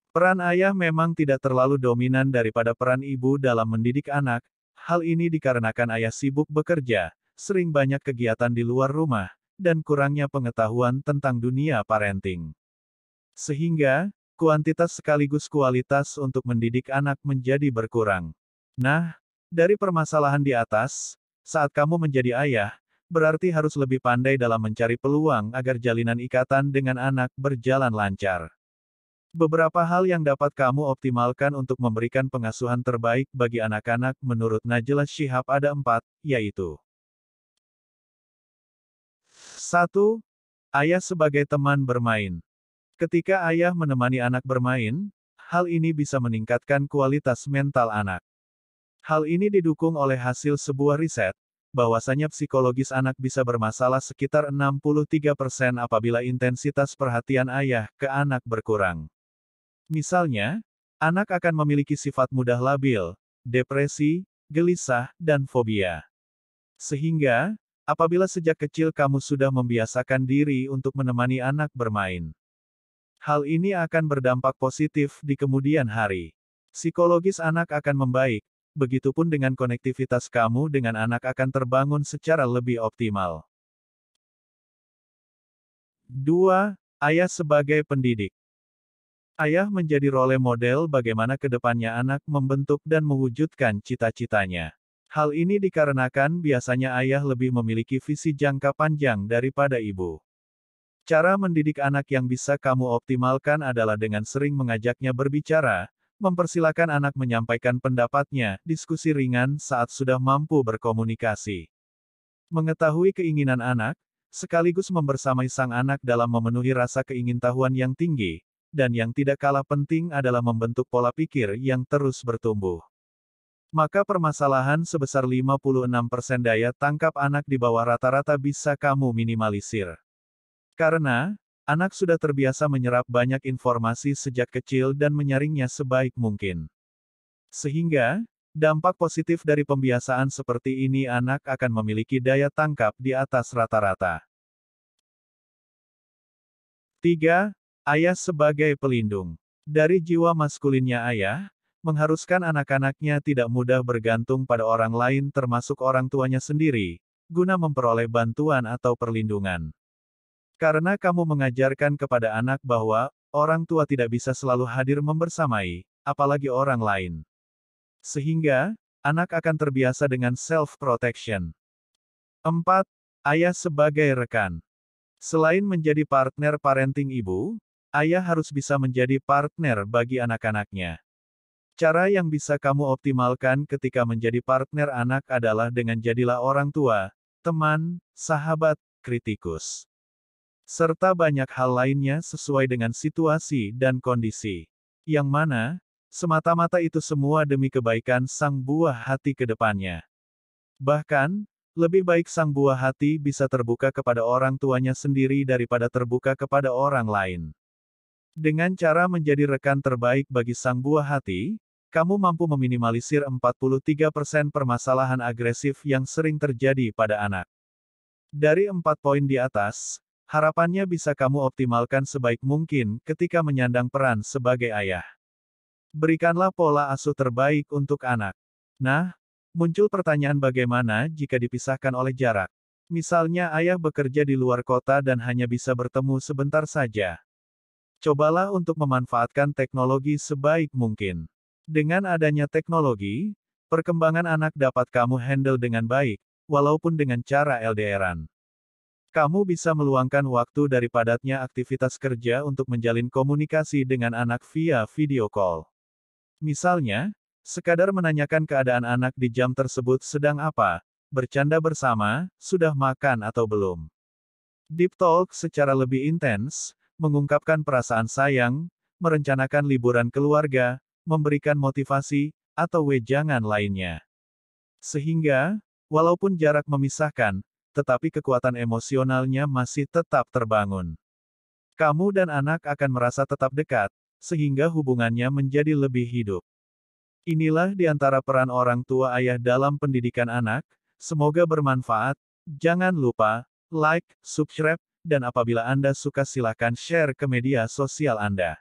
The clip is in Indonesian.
Peran ayah memang tidak terlalu dominan daripada peran ibu dalam mendidik anak. Hal ini dikarenakan ayah sibuk bekerja, sering banyak kegiatan di luar rumah, dan kurangnya pengetahuan tentang dunia parenting. Sehingga, kuantitas sekaligus kualitas untuk mendidik anak menjadi berkurang. Nah, dari permasalahan di atas, saat kamu menjadi ayah, berarti harus lebih pandai dalam mencari peluang agar jalinan ikatan dengan anak berjalan lancar. Beberapa hal yang dapat kamu optimalkan untuk memberikan pengasuhan terbaik bagi anak-anak menurut Najla Shihab ada 4, yaitu 1. Ayah sebagai teman bermain. Ketika ayah menemani anak bermain, hal ini bisa meningkatkan kualitas mental anak. Hal ini didukung oleh hasil sebuah riset, bahwasanya psikologis anak bisa bermasalah sekitar 63% apabila intensitas perhatian ayah ke anak berkurang. Misalnya, anak akan memiliki sifat mudah labil, depresi, gelisah, dan fobia. Sehingga, apabila sejak kecil kamu sudah membiasakan diri untuk menemani anak bermain, hal ini akan berdampak positif di kemudian hari. Psikologis anak akan membaik, begitupun dengan konektivitas kamu dengan anak akan terbangun secara lebih optimal. 2. Ayah sebagai pendidik. Ayah menjadi role model bagaimana ke depannya anak membentuk dan mewujudkan cita-citanya. Hal ini dikarenakan biasanya ayah lebih memiliki visi jangka panjang daripada ibu. Cara mendidik anak yang bisa kamu optimalkan adalah dengan sering mengajaknya berbicara, mempersilakan anak menyampaikan pendapatnya, diskusi ringan saat sudah mampu berkomunikasi. Mengetahui keinginan anak, sekaligus membersamai sang anak dalam memenuhi rasa keingintahuan yang tinggi, dan yang tidak kalah penting adalah membentuk pola pikir yang terus bertumbuh. Maka permasalahan sebesar 56% daya tangkap anak di bawah rata-rata bisa kamu minimalisir. Karena, anak sudah terbiasa menyerap banyak informasi sejak kecil dan menyaringnya sebaik mungkin. Sehingga, dampak positif dari pembiasaan seperti ini anak akan memiliki daya tangkap di atas rata-rata. 3. Ayah sebagai pelindung. Dari jiwa maskulinnya ayah, mengharuskan anak-anaknya tidak mudah bergantung pada orang lain termasuk orang tuanya sendiri, guna memperoleh bantuan atau perlindungan. Karena kamu mengajarkan kepada anak bahwa, orang tua tidak bisa selalu hadir membersamai, apalagi orang lain. Sehingga, anak akan terbiasa dengan self-protection. 4. Ayah sebagai rekan. Selain menjadi partner parenting ibu, ayah harus bisa menjadi partner bagi anak-anaknya. Cara yang bisa kamu optimalkan ketika menjadi partner anak adalah dengan jadilah orang tua, teman, sahabat, kritikus, serta banyak hal lainnya sesuai dengan situasi dan kondisi. Yang mana, semata-mata itu semua demi kebaikan sang buah hati ke depannya. Bahkan, lebih baik sang buah hati bisa terbuka kepada orang tuanya sendiri daripada terbuka kepada orang lain. Dengan cara menjadi rekan terbaik bagi sang buah hati, kamu mampu meminimalisir 43% permasalahan agresif yang sering terjadi pada anak. Dari 4 poin di atas, harapannya bisa kamu optimalkan sebaik mungkin ketika menyandang peran sebagai ayah. Berikanlah pola asuh terbaik untuk anak. Nah, muncul pertanyaan bagaimana jika dipisahkan oleh jarak. Misalnya ayah bekerja di luar kota dan hanya bisa bertemu sebentar saja. Cobalah untuk memanfaatkan teknologi sebaik mungkin. Dengan adanya teknologi, perkembangan anak dapat kamu handle dengan baik, walaupun dengan cara LDRan. Kamu bisa meluangkan waktu dari padatnya aktivitas kerja untuk menjalin komunikasi dengan anak via video call. Misalnya, sekadar menanyakan keadaan anak di jam tersebut sedang apa, bercanda bersama, sudah makan atau belum. Deep talk secara lebih intens, mengungkapkan perasaan sayang, merencanakan liburan keluarga, memberikan motivasi, atau wejangan lainnya. Sehingga, walaupun jarak memisahkan, tetapi kekuatan emosionalnya masih tetap terbangun. Kamu dan anak akan merasa tetap dekat, sehingga hubungannya menjadi lebih hidup. Inilah di antara peran orang tua ayah dalam pendidikan anak, semoga bermanfaat. Jangan lupa, like, subscribe, dan apabila Anda suka silakan share ke media sosial Anda.